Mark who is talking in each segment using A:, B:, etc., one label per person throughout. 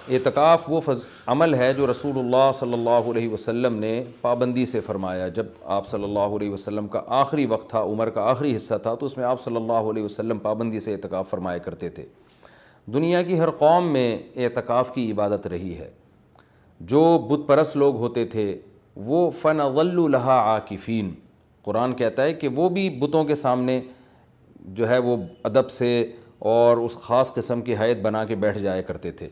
A: اعتکاف وہ عمل ہے جو رسول اللہ صلی اللہ علیہ وسلم نے پابندی سے فرمایا. جب آپ صلی اللہ علیہ وسلم کا آخری وقت تھا، عمر کا آخری حصہ تھا، تو اس میں آپ صلی اللہ علیہ وسلم پابندی سے اعتکاف فرمایا کرتے تھے. دنیا کی ہر قوم میں اعتکاف کی عبادت رہی ہے. جو بت پرست لوگ ہوتے تھے وہ فَنَظَلُّ لَهَا عَاكِفِينَ، قرآن کہتا ہے کہ وہ بھی بتوں کے سامنے جو ہے وہ ادب سے اور اس خاص قسم کی ہیئت بنا کے بیٹھ جایا کرتے تھے.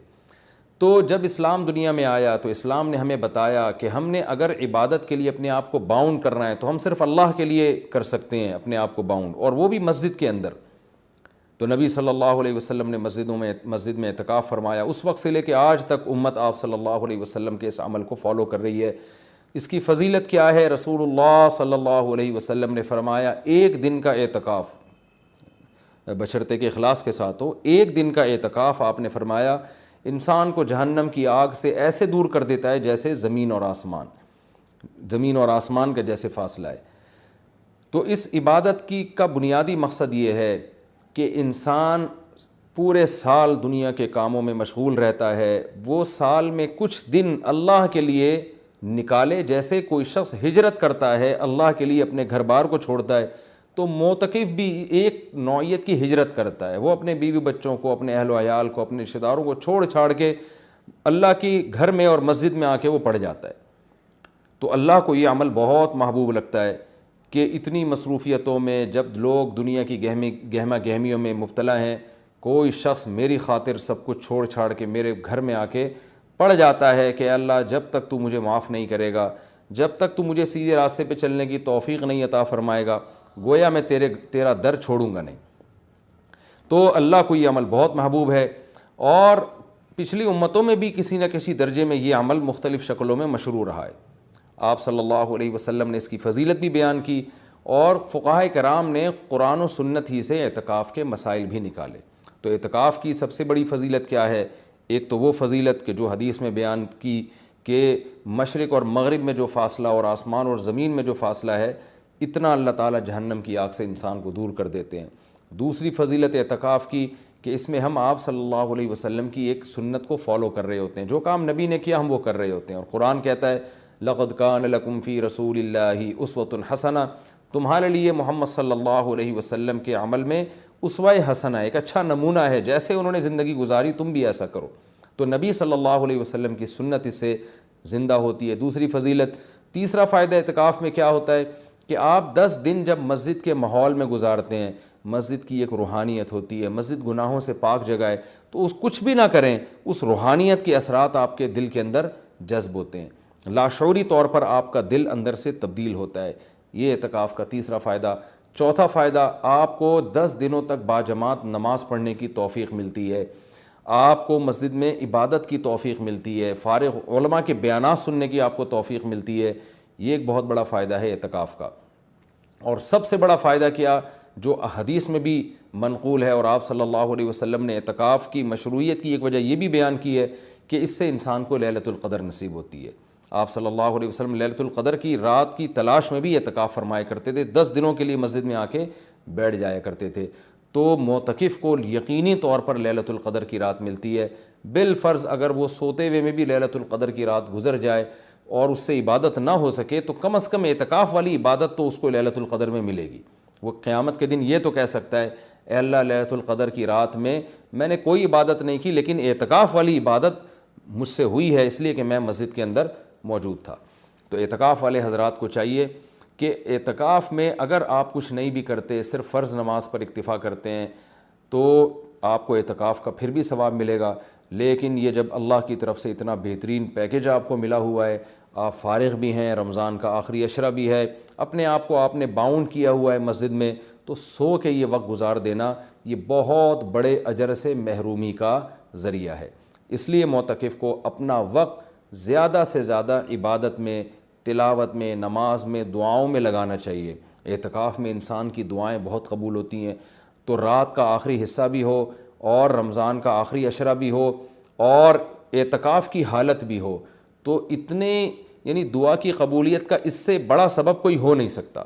A: تو جب اسلام دنیا میں آیا تو اسلام نے ہمیں بتایا کہ ہم نے اگر عبادت کے لیے اپنے آپ کو باؤنڈ کرنا ہے تو ہم صرف اللہ کے لیے کر سکتے ہیں اپنے آپ کو باؤنڈ، اور وہ بھی مسجد کے اندر. تو نبی صلی اللہ علیہ وسلم نے مسجد میں اعتکاف فرمایا. اس وقت سے لے کے آج تک امت آپ صلی اللہ علیہ وسلم کے اس عمل کو فالو کر رہی ہے. اس کی فضیلت کیا ہے؟ رسول اللہ صلی اللہ علیہ وسلم نے فرمایا ایک دن کا اعتکاف، بشرطے کے اخلاص کے ساتھ ہو، ایک دن کا اعتکاف آپ نے فرمایا انسان کو جہنم کی آگ سے ایسے دور کر دیتا ہے جیسے زمین اور آسمان کا جیسے فاصلہ ہے. تو اس عبادت کا بنیادی مقصد یہ ہے کہ انسان پورے سال دنیا کے کاموں میں مشغول رہتا ہے، وہ سال میں کچھ دن اللہ کے لیے نکالے. جیسے کوئی شخص ہجرت کرتا ہے اللہ کے لیے، اپنے گھر بار کو چھوڑتا ہے، تو معتکف بھی ایک نوعیت کی ہجرت کرتا ہے. وہ اپنے بیوی بچوں کو، اپنے اہل و عیال کو، اپنے رشتہ داروں کو چھوڑ چھاڑ کے اللہ کی گھر میں اور مسجد میں آ کے وہ پڑ جاتا ہے. تو اللہ کو یہ عمل بہت محبوب لگتا ہے کہ اتنی مصروفیتوں میں جب لوگ دنیا کی گہما گہمیوں میں مبتلا ہیں، کوئی شخص میری خاطر سب کچھ چھوڑ چھاڑ کے میرے گھر میں آ کے پڑ جاتا ہے کہ اللہ جب تک تو مجھے معاف نہیں کرے گا، جب تک تو مجھے سیدھے راستے پہ چلنے کی توفیق نہیں عطا فرمائے گا، گویا میں تیرا در چھوڑوں گا نہیں. تو اللہ کو یہ عمل بہت محبوب ہے، اور پچھلی امتوں میں بھی کسی نہ کسی درجے میں یہ عمل مختلف شکلوں میں مشروع رہا ہے. آپ صلی اللہ علیہ وسلم نے اس کی فضیلت بھی بیان کی، اور فقہائے کرام نے قرآن و سنت ہی سے اعتکاف کے مسائل بھی نکالے. تو اعتکاف کی سب سے بڑی فضیلت کیا ہے؟ ایک تو وہ فضیلت کہ جو حدیث میں بیان کی کہ مشرق اور مغرب میں جو فاصلہ اور آسمان اور زمین میں جو فاصلہ ہے، اتنا اللہ تعالیٰ جہنم کی آگ سے انسان کو دور کر دیتے ہیں. دوسری فضیلت اعتکاف کی کہ اس میں ہم آپ صلی اللہ علیہ وسلم کی ایک سنت کو فالو کر رہے ہوتے ہیں. جو کام نبی نے کیا ہم وہ کر رہے ہوتے ہیں. اور قرآن کہتا ہے لَقَدْ كَانَ لَكُمْ فِي رَسُولِ اللَّهِ أُسْوَةٌ حَسَنَةٌ، تمہارے لیے محمد صلی اللہ علیہ وسلم کے عمل میں اسوہ حسنہ، ایک اچھا نمونہ ہے. جیسے انہوں نے زندگی گزاری تم بھی ایسا کرو. تو نبی صلی اللہ علیہ وسلم کی سنت اس سے زندہ ہوتی ہے. دوسری فضیلت. تیسرا فائدہ اعتکاف میں کیا ہوتا ہے کہ آپ 10 دن جب مسجد کے ماحول میں گزارتے ہیں، مسجد کی ایک روحانیت ہوتی ہے، مسجد گناہوں سے پاک جگہ ہے، تو اس کچھ بھی نہ کریں اس روحانیت کے اثرات آپ کے دل کے اندر جذب ہوتے ہیں، لاشعوری طور پر آپ کا دل اندر سے تبدیل ہوتا ہے. یہ اعتکاف کا تیسرا فائدہ. چوتھا فائدہ، آپ کو 10 دنوں تک باجماعت نماز پڑھنے کی توفیق ملتی ہے، آپ کو مسجد میں عبادت کی توفیق ملتی ہے، فارغ علماء کے بیانات سننے کی آپ کو توفیق ملتی ہے. یہ ایک بہت بڑا فائدہ ہے اعتکاف کا. اور سب سے بڑا فائدہ کیا جو حدیث میں بھی منقول ہے، اور آپ صلی اللہ علیہ وسلم نے اعتکاف کی مشروعیت کی ایک وجہ یہ بھی بیان کی ہے کہ اس سے انسان کو لیلۃ القدر نصیب ہوتی ہے. آپ صلی اللہ علیہ وسلم لیلۃ القدر کی رات کی تلاش میں بھی اعتکاف فرمایا کرتے تھے. 10 دنوں کے لیے مسجد میں آ کے بیٹھ جایا کرتے تھے. تو معتکف کو یقینی طور پر لیلۃ القدر کی رات ملتی ہے. بالفرض اگر وہ سوتے ہوئے میں بھی لیلۃ القدر کی رات گزر جائے اور اس سے عبادت نہ ہو سکے تو کم از کم اعتکاف والی عبادت تو اس کو لیلۃ القدر میں ملے گی. وہ قیامت کے دن یہ تو کہہ سکتا ہے اے اللہ لیلۃ القدر کی رات میں نے کوئی عبادت نہیں کی، لیکن اعتکاف والی عبادت مجھ سے ہوئی ہے اس لیے کہ میں مسجد کے اندر موجود تھا. تو اعتکاف والے حضرات کو چاہیے کہ اعتکاف میں اگر آپ کچھ نہیں بھی کرتے، صرف فرض نماز پر اکتفا کرتے ہیں، تو آپ کو اعتکاف کا پھر بھی ثواب ملے گا. لیکن یہ جب اللہ کی طرف سے اتنا بہترین پیکیج آپ کو ملا ہوا ہے، آپ فارغ بھی ہیں، رمضان کا آخری عشرہ بھی ہے، اپنے آپ کو آپ نے باؤنڈ کیا ہوا ہے مسجد میں، تو سو کے یہ وقت گزار دینا یہ بہت بڑے اجر سے محرومی کا ذریعہ ہے. اس لیے معتکف کو اپنا وقت زیادہ سے زیادہ عبادت میں، تلاوت میں، نماز میں، دعاؤں میں لگانا چاہیے. اعتکاف میں انسان کی دعائیں بہت قبول ہوتی ہیں. تو رات کا آخری حصہ بھی ہو اور رمضان کا آخری عشرہ بھی ہو اور اعتکاف کی حالت بھی ہو، تو یعنی دعا کی قبولیت کا اس سے بڑا سبب کوئی ہو نہیں سکتا.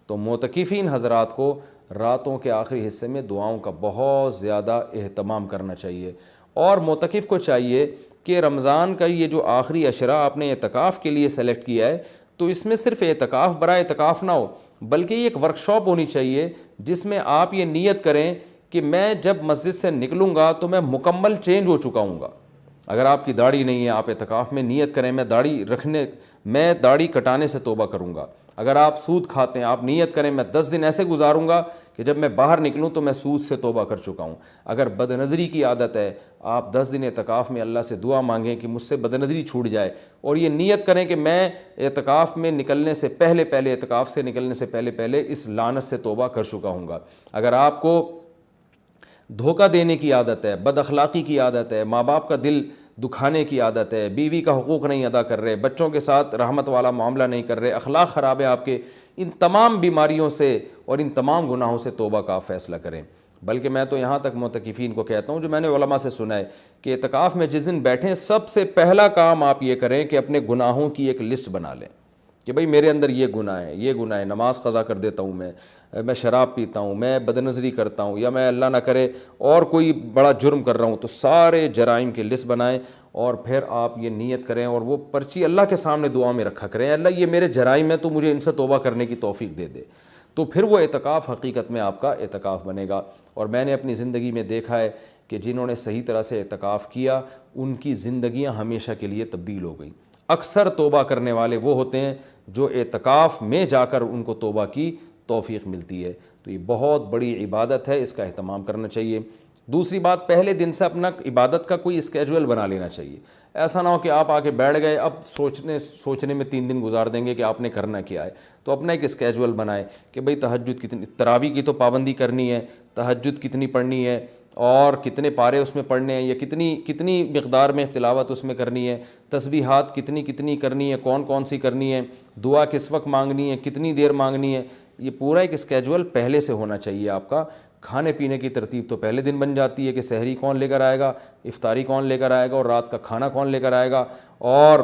A: تو معتکفین حضرات کو راتوں کے آخری حصے میں دعاؤں کا بہت زیادہ اہتمام کرنا چاہیے. اور معتکف کو چاہیے کہ رمضان کا یہ جو آخری عشرہ آپ نے اعتکاف کے لیے سلیکٹ کیا ہے تو اس میں صرف اعتکاف برائے اعتکاف نہ ہو، بلکہ یہ ایک ورکشاپ ہونی چاہیے جس میں آپ یہ نیت کریں کہ میں جب مسجد سے نکلوں گا تو میں مکمل چینج ہو چکا ہوں گا۔ اگر آپ کی داڑھی نہیں ہے، آپ اعتکاف میں نیت کریں میں داڑھی کٹانے سے توبہ کروں گا۔ اگر آپ سود کھاتے ہیں، آپ نیت کریں میں 10 دن ایسے گزاروں گا کہ جب میں باہر نکلوں تو میں سود سے توبہ کر چکا ہوں۔ اگر بد نظری کی عادت ہے، آپ 10 دن اعتکاف میں اللہ سے دعا مانگیں کہ مجھ سے بد نظری چھوٹ جائے، اور یہ نیت کریں کہ میں اعتکاف میں نکلنے سے پہلے اعتکاف سے نکلنے سے پہلے اس لعنت سے توبہ کر چکا ہوں گا۔ اگر آپ کو دھوکہ دینے کی عادت ہے، بد اخلاقی کی عادت ہے، ماں باپ کا دل دکھانے کی عادت ہے، بیوی کا حقوق نہیں ادا کر رہے، بچوں کے ساتھ رحمت والا معاملہ نہیں کر رہے، اخلاق خراب ہے آپ کے، ان تمام بیماریوں سے اور ان تمام گناہوں سے توبہ کا فیصلہ کریں۔ بلکہ میں تو یہاں تک معتکفین کو کہتا ہوں، جو میں نے علماء سے سنا ہے، کہ اعتکاف میں جس دن بیٹھیں سب سے پہلا کام آپ یہ کریں کہ اپنے گناہوں کی ایک لسٹ بنا لیں کہ بھئی میرے اندر یہ گناہ ہے، نماز قضا کر دیتا ہوں، میں شراب پیتا ہوں، میں بد نظری کرتا ہوں، یا میں اللہ نہ کرے اور کوئی بڑا جرم کر رہا ہوں، تو سارے جرائم کی لسٹ بنائیں اور پھر آپ یہ نیت کریں اور وہ پرچی اللہ کے سامنے دعا میں رکھا کریں، اللہ یہ میرے جرائم ہیں تو مجھے ان سے توبہ کرنے کی توفیق دے دے، تو پھر وہ اعتکاف حقیقت میں آپ کا اعتکاف بنے گا۔ اور میں نے اپنی زندگی میں دیکھا ہے کہ جنہوں نے صحیح طرح سے اعتکاف کیا ان کی زندگیاں ہمیشہ کے لیے تبدیل ہو گئیں۔ اکثر توبہ کرنے والے وہ ہوتے ہیں جو اعتکاف میں جا کر ان کو توبہ کی توفیق ملتی ہے، تو یہ بہت بڑی عبادت ہے، اس کا اہتمام کرنا چاہیے۔ دوسری بات، پہلے دن سے اپنا عبادت کا کوئی اسکیجول بنا لینا چاہیے۔ ایسا نہ ہو کہ آپ آ کے بیٹھ گئے، اب سوچنے میں 3 دن گزار دیں گے کہ آپ نے کرنا کیا ہے، تو اپنا ایک اسکیجول بنائیں کہ بھئی تہجد کتنی، تراویح کی تو پابندی کرنی ہے، تہجد کتنی پڑھنی ہے اور کتنے پارے اس میں پڑھنے ہیں، یا کتنی مقدار میں تلاوت اس میں کرنی ہے، تسبیحات کتنی کرنی ہے، کون سی کرنی ہے، دعا کس وقت مانگنی ہے، کتنی دیر مانگنی ہے، یہ پورا ایک اسکیجول پہلے سے ہونا چاہیے آپ کا۔ کھانے پینے کی ترتیب تو پہلے دن بن جاتی ہے کہ سحری کون لے کر آئے گا، افطاری کون لے کر آئے گا، اور رات کا کھانا کون لے کر آئے گا، اور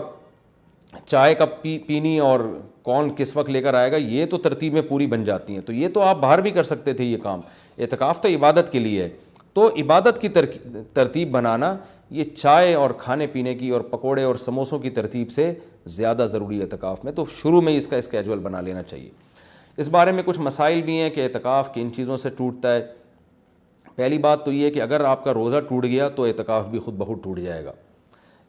A: چائے کب پینی اور کون کس وقت لے کر آئے گا، یہ تو ترتیبیں پوری بن جاتی ہیں۔ تو یہ تو آپ باہر بھی کر سکتے تھے یہ کام، اعتکاف تو عبادت کے لیے ہے، تو عبادت کی ترتیب بنانا یہ چائے اور کھانے پینے کی اور پکوڑے اور سموسوں کی ترتیب سے زیادہ ضروری ہے اعتکاف میں، تو شروع میں اس کا اسکیجول بنا لینا چاہیے۔ اس بارے میں کچھ مسائل بھی ہیں کہ اعتکاف کن چیزوں سے ٹوٹتا ہے۔ پہلی بات تو یہ کہ اگر آپ کا روزہ ٹوٹ گیا تو اعتکاف بھی خود بخود ٹوٹ جائے گا۔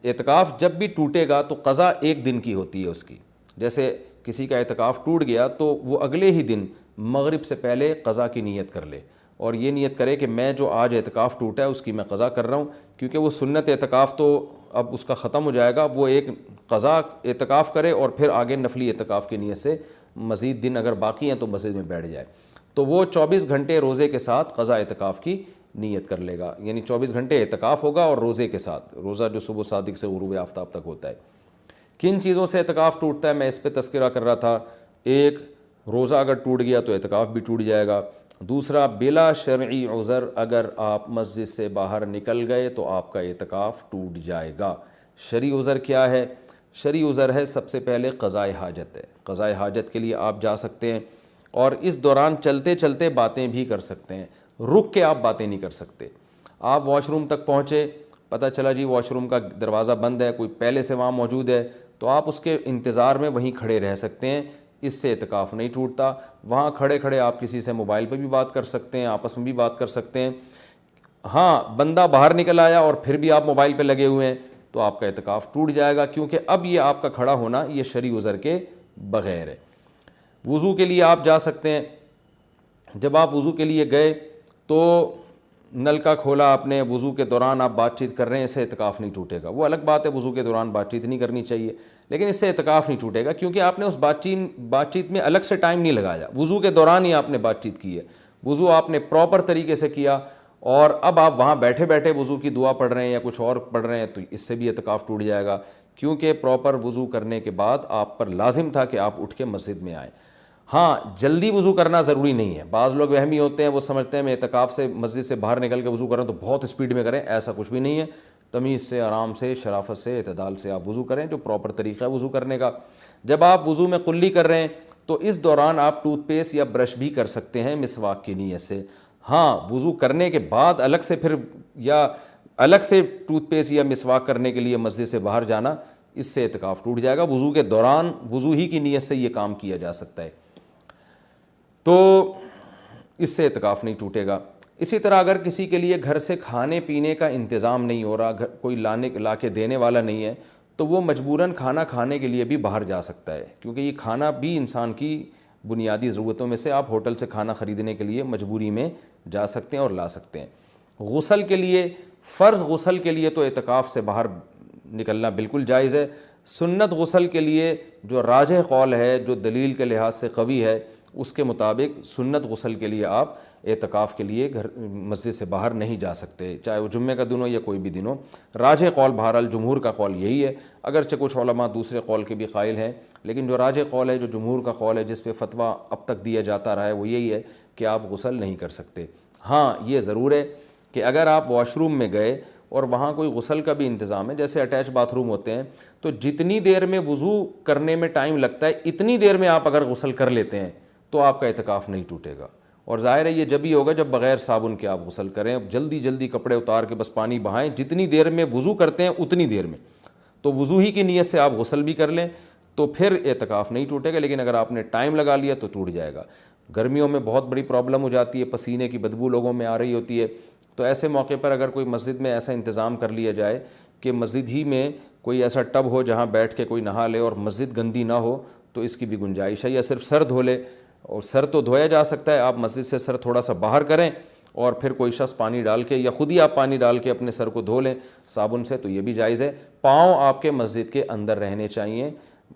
A: اعتکاف جب بھی ٹوٹے گا تو قضا 1 دن کی ہوتی ہے اس کی، جیسے کسی کا اعتکاف ٹوٹ گیا تو وہ اگلے ہی دن مغرب سے پہلے قضا کی نیت کر لے، اور یہ نیت کرے کہ میں جو آج اعتکاف ٹوٹا ہے اس کی میں قضا کر رہا ہوں، کیونکہ وہ سنت اعتکاف تو اب اس کا ختم ہو جائے گا، وہ ایک قضا اعتکاف کرے اور پھر آگے نفلی اعتکاف کی نیت سے مزید دن اگر باقی ہیں تو مسجد میں بیٹھ جائے، تو وہ 24 گھنٹے روزے کے ساتھ قضا اعتکاف کی نیت کر لے گا، یعنی 24 گھنٹے اعتکاف ہوگا اور روزے کے ساتھ، روزہ جو صبح صادق سے غروب آفتاب تک ہوتا ہے۔ کن چیزوں سے اعتکاف ٹوٹتا ہے میں اس پہ تذکرہ کر رہا تھا۔ ایک، روزہ اگر ٹوٹ گیا تو اعتکاف بھی ٹوٹ جائے گا۔ دوسرا، بلا شرعی عذر اگر آپ مسجد سے باہر نکل گئے تو آپ کا اعتکاف ٹوٹ جائے گا۔ شرعی عذر کیا ہے؟ شرعی عذر ہے سب سے پہلے قضائے حاجت ہے، قضائے حاجت کے لیے آپ جا سکتے ہیں، اور اس دوران چلتے چلتے باتیں بھی کر سکتے ہیں، رک کے آپ باتیں نہیں کر سکتے۔ آپ واش روم تک پہنچے، پتہ چلا جی واش روم کا دروازہ بند ہے، کوئی پہلے سے وہاں موجود ہے، تو آپ اس کے انتظار میں وہیں کھڑے رہ سکتے ہیں، اس سے اعتکاف نہیں ٹوٹتا۔ وہاں کھڑے کھڑے آپ کسی سے موبائل پہ بھی بات کر سکتے ہیں، آپس میں بھی بات کر سکتے ہیں۔ ہاں، بندہ باہر نکل آیا اور پھر بھی آپ موبائل پہ لگے ہوئے ہیں تو آپ کا اعتکاف ٹوٹ جائے گا، کیونکہ اب یہ آپ کا کھڑا ہونا یہ شرعی عذر کے بغیر ہے۔ وضو کے لیے آپ جا سکتے ہیں، جب آپ وضو کے لیے گئے تو نل کا کھولا آپ نے، وضو کے دوران آپ بات چیت کر رہے ہیں، اس سے اعتکاف نہیں ٹوٹے گا۔ وہ الگ بات ہے وضو کے دوران بات چیت نہیں کرنی چاہیے، لیکن اس سے اعتکاف نہیں ٹوٹے گا، کیونکہ آپ نے اس بات چیت میں الگ سے ٹائم نہیں لگایا، وضو کے دوران ہی آپ نے بات چیت کی ہے، وضو آپ نے پراپر طریقے سے کیا، اور اب آپ وہاں بیٹھے بیٹھے وضو کی دعا پڑھ رہے ہیں یا کچھ اور پڑھ رہے ہیں تو اس سے بھی اعتکاف ٹوٹ جائے گا، کیونکہ پراپر وضو کرنے کے بعد آپ پر لازم تھا کہ آپ اٹھ کے مسجد میں آئیں۔ ہاں، جلدی وضو کرنا ضروری نہیں ہے، بعض لوگ وہمی ہوتے ہیں، وہ سمجھتے ہیں میں اعتکاف سے مسجد سے باہر نکل کے وضو کریں تو بہت اسپیڈ میں کریں، ایسا کچھ بھی نہیں ہے، تمیز سے، آرام سے، شرافت سے، اعتدال سے آپ وضو کریں، جو پراپر طریقہ ہے وضو کرنے کا۔ جب آپ وضو میں قلی کر رہے ہیں تو اس دوران آپ ٹوتھ پیسٹ یا برش بھی کر سکتے ہیں مسواک کی نیت سے۔ ہاں، وضو کرنے کے بعد الگ سے پھر یا الگ سے ٹوتھ پیسٹ یا مسواک کرنے کے لیے مسجد سے باہر جانا، اس سے اعتکاف ٹوٹ جائے گا۔ وضو کے دوران وضو ہی کی نیت سے یہ کام کیا جا سکتا ہے، تو اس سے اعتکاف نہیں ٹوٹے گا۔ اسی طرح اگر کسی کے لیے گھر سے کھانے پینے کا انتظام نہیں ہو رہا، کوئی لا کے دینے والا نہیں ہے، تو وہ مجبوراً کھانا کھانے کے لیے بھی باہر جا سکتا ہے، کیونکہ یہ کھانا بھی انسان کی بنیادی ضرورتوں میں سے، آپ ہوٹل سے کھانا خریدنے کے لیے مجبوری میں جا سکتے ہیں اور لا سکتے ہیں۔ غسل کے لیے، فرض غسل کے لیے تو اعتکاف سے باہر نکلنا بالکل جائز ہے۔ سنت غسل کے لیے جو راجح قول ہے، جو دلیل کے لحاظ سے قوی ہے، اس کے مطابق سنت غسل کے لیے آپ اعتکاف کے لیے مسجد سے باہر نہیں جا سکتے، چاہے وہ جمعہ کا دن ہو یا کوئی بھی دن ہو۔ راجح قول بہرحال جمہور کا قول یہی ہے، اگرچہ کچھ علماء دوسرے قول کے بھی قائل ہیں، لیکن جو راجح قول ہے، جو جمہور کا قول ہے، جس پہ فتویٰ اب تک دیا جاتا رہا ہے، وہ یہی ہے کہ آپ غسل نہیں کر سکتے۔ ہاں یہ ضرور ہے کہ اگر آپ واش روم میں گئے اور وہاں کوئی غسل کا بھی انتظام ہے، جیسے اٹیچ باتھ روم ہوتے ہیں، تو جتنی دیر میں وضو کرنے میں ٹائم لگتا ہے، اتنی دیر میں آپ اگر غسل کر لیتے ہیں تو آپ کا اعتکاف نہیں ٹوٹے گا۔ اور ظاہر ہے یہ جب ہی ہوگا جب بغیر صابن کے آپ غسل کریں، جلدی جلدی کپڑے اتار کے بس پانی بہائیں، جتنی دیر میں وضو کرتے ہیں اتنی دیر میں، تو وضو ہی کی نیت سے آپ غسل بھی کر لیں تو پھر اعتکاف نہیں ٹوٹے گا، لیکن اگر آپ نے ٹائم لگا لیا تو ٹوٹ جائے گا۔ گرمیوں میں بہت بڑی پرابلم ہو جاتی ہے، پسینے کی بدبو لوگوں میں آ رہی ہوتی ہے، تو ایسے موقع پر اگر کوئی مسجد میں ایسا انتظام کر لیا جائے کہ مسجد ہی میں کوئی ایسا ٹب ہو جہاں بیٹھ کے کوئی نہا لے اور مسجد گندی نہ ہو، تو اس کی بھی گنجائش ہے، یا صرف سر دھو لے، اور سر تو دھویا جا سکتا ہے، آپ مسجد سے سر تھوڑا سا باہر کریں اور پھر کوئی شخص پانی ڈال کے یا خود ہی آپ پانی ڈال کے اپنے سر کو دھو لیں صابن سے، تو یہ بھی جائز ہے۔ پاؤں آپ کے مسجد کے اندر رہنے چاہیے،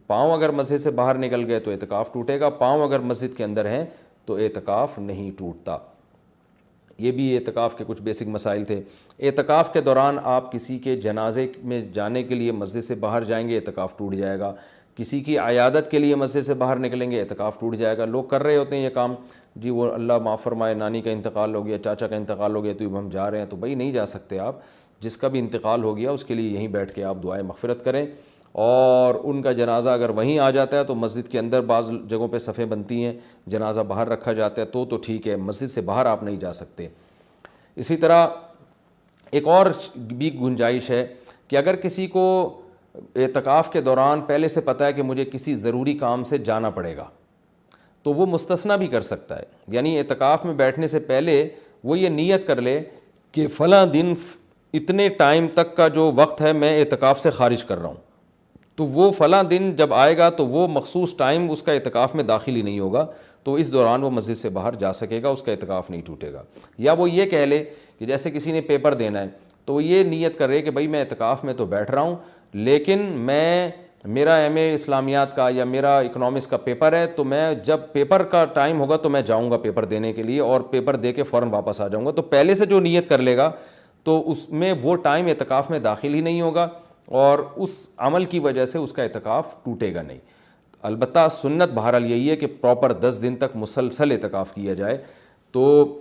A: پاؤں اگر مسجد سے باہر نکل گئے تو اعتکاف ٹوٹے گا، پاؤں اگر مسجد کے اندر ہیں تو اعتکاف نہیں ٹوٹتا۔ یہ بھی اعتکاف کے کچھ بیسک مسائل تھے۔ اعتکاف کے دوران آپ کسی کے جنازے میں جانے کے لیے مسجد سے باہر جائیں گے، اعتکاف ٹوٹ جائے گا۔ کسی کی عیادت کے لیے مسجد سے باہر نکلیں گے، اعتکاف ٹوٹ جائے گا۔ لوگ کر رہے ہوتے ہیں یہ کام، جی وہ اللہ معاف فرمائے نانی کا انتقال ہو گیا، چاچا کا انتقال ہو گیا تو اب ہم جا رہے ہیں، تو بھائی نہیں جا سکتے آپ، جس کا بھی انتقال ہو گیا اس کے لیے یہیں بیٹھ کے آپ دعائے مغفرت کریں، اور ان کا جنازہ اگر وہیں آ جاتا ہے تو مسجد کے اندر بعض جگہوں پہ صفیں بنتی ہیں، جنازہ باہر رکھا جاتا ہے تو ٹھیک ہے، مسجد سے باہر آپ نہیں جا سکتے۔ اسی طرح ایک اور بھی گنجائش ہے کہ اگر کسی کو اعتکاف کے دوران پہلے سے پتہ ہے کہ مجھے کسی ضروری کام سے جانا پڑے گا، تو وہ مستثنیٰ بھی کر سکتا ہے، یعنی اعتکاف میں بیٹھنے سے پہلے وہ یہ نیت کر لے کہ فلاں دن اتنے ٹائم تک کا جو وقت ہے میں اعتکاف سے خارج کر رہا ہوں، تو وہ فلاں دن جب آئے گا تو وہ مخصوص ٹائم اس کا اعتکاف میں داخل ہی نہیں ہوگا، تو اس دوران وہ مسجد سے باہر جا سکے گا، اس کا اعتکاف نہیں ٹوٹے گا۔ یا وہ یہ کہہ لے کہ جیسے کسی نے پیپر دینا ہے تو وہ یہ نیت کر رہے کہ بھائی میں اعتکاف میں تو بیٹھ رہا ہوں، لیکن میرا ایم اے اسلامیات کا یا میرا اکنامکس کا پیپر ہے، تو میں جب پیپر کا ٹائم ہوگا تو میں جاؤں گا پیپر دینے کے لیے اور پیپر دے کے فوراً واپس آ جاؤں گا، تو پہلے سے جو نیت کر لے گا تو اس میں وہ ٹائم اعتکاف میں داخل ہی نہیں ہوگا اور اس عمل کی وجہ سے اس کا اعتکاف ٹوٹے گا نہیں۔ البتہ سنت بہرحال یہی ہے کہ پراپر 10 دن تک مسلسل اعتکاف کیا جائے۔ تو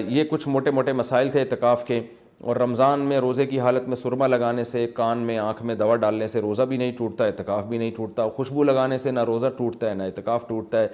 A: یہ کچھ موٹے موٹے مسائل تھے اعتکاف کے۔ اور رمضان میں روزے کی حالت میں سرما لگانے سے، کان میں آنکھ میں دوا ڈالنے سے روزہ بھی نہیں ٹوٹتا، اعتکاف بھی نہیں ٹوٹتا۔ خوشبو لگانے سے نہ روزہ ٹوٹتا ہے نہ اعتکاف ٹوٹتا ہے۔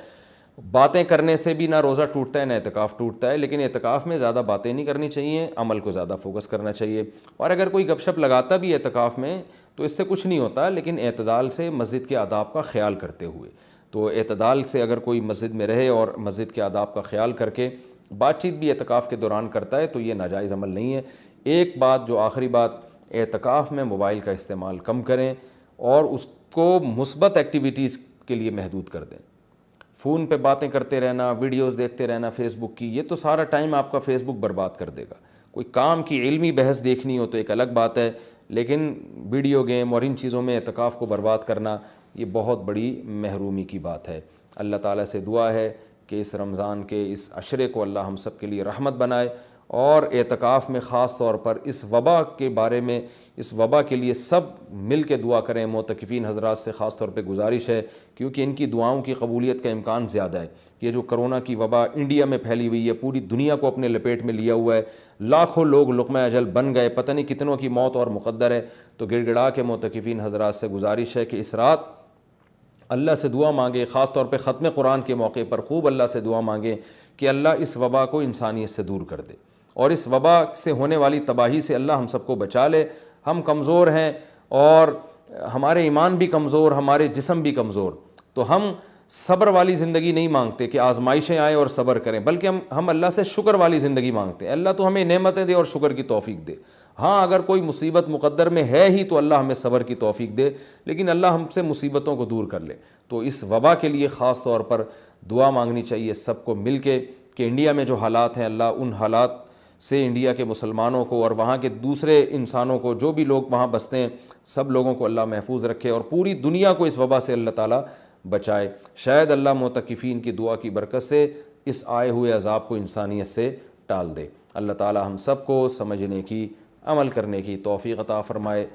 A: باتیں کرنے سے بھی نہ روزہ ٹوٹتا ہے نہ اعتکاف ٹوٹتا ہے، لیکن اعتکاف میں زیادہ باتیں نہیں کرنی چاہیے، عمل کو زیادہ فوکس کرنا چاہیے۔ اور اگر کوئی گپ شپ لگاتا بھی اعتکاف میں تو اس سے کچھ نہیں ہوتا، لیکن اعتدال سے مسجد کے آداب کا خیال کرتے ہوئے، تو اعتدال سے اگر کوئی مسجد میں رہے اور مسجد کے آداب کا خیال کر کے بات چیت بھی اعتکاف کے دوران کرتا ہے تو یہ ناجائز عمل نہیں ہے۔ ایک بات جو آخری بات، اعتکاف میں موبائل کا استعمال کم کریں اور اس کو مثبت ایکٹیویٹیز کے لیے محدود کر دیں۔ فون پہ باتیں کرتے رہنا، ویڈیوز دیکھتے رہنا فیس بک کی، یہ تو سارا ٹائم آپ کا فیس بک برباد کر دے گا۔ کوئی کام کی علمی بحث دیکھنی ہو تو ایک الگ بات ہے، لیکن ویڈیو گیم اور ان چیزوں میں اعتکاف کو برباد کرنا یہ بہت بڑی محرومی کی بات ہے۔ اللہ تعالیٰ سے دعا ہے کہ اس رمضان کے اس عشرے کو اللہ ہم سب کے لیے رحمت بنائے، اور اعتکاف میں خاص طور پر اس وبا کے بارے میں، اس وبا کے لیے سب مل کے دعا کریں۔ معتکفین حضرات سے خاص طور پہ گزارش ہے، کیونکہ ان کی دعاؤں کی قبولیت کا امکان زیادہ ہے۔ یہ جو کرونا کی وبا انڈیا میں پھیلی ہوئی ہے، پوری دنیا کو اپنے لپیٹ میں لیا ہوا ہے، لاکھوں لوگ لقمہ اجل بن گئے، پتہ نہیں کتنوں کی موت اور مقدر ہے، تو گڑ گڑا کے معتکفین حضرات سے گزارش ہے کہ اس رات اللہ سے دعا مانگے، خاص طور پہ ختم قرآن کے موقع پر خوب اللہ سے دعا مانگیں کہ اللہ اس وبا کو انسانیت سے دور کر دے۔ اور اس وبا سے ہونے والی تباہی سے اللہ ہم سب کو بچا لے۔ ہم کمزور ہیں اور ہمارے ایمان بھی کمزور، ہمارے جسم بھی کمزور، تو ہم صبر والی زندگی نہیں مانگتے کہ آزمائشیں آئیں اور صبر کریں، بلکہ ہم اللہ سے شکر والی زندگی مانگتے ہیں۔ اللہ تو ہمیں نعمتیں دے اور شکر کی توفیق دے۔ ہاں اگر کوئی مصیبت مقدر میں ہے ہی تو اللہ ہمیں صبر کی توفیق دے، لیکن اللہ ہم سے مصیبتوں کو دور کر لے۔ تو اس وبا کے لیے خاص طور پر دعا مانگنی چاہیے سب کو مل کے کہ انڈیا میں جو حالات ہیں، اللہ ان حالات سے انڈیا کے مسلمانوں کو اور وہاں کے دوسرے انسانوں کو، جو بھی لوگ وہاں بستے ہیں، سب لوگوں کو اللہ محفوظ رکھے اور پوری دنیا کو اس وبا سے اللہ تعالیٰ بچائے۔ شاید اللہ معتکفین کی دعا کی برکت سے اس آئے ہوئے عذاب کو انسانیت سے ٹال دے۔ اللہ تعالیٰ ہم سب کو سمجھنے کی، عمل کرنے کی توفیق عطا فرمائے۔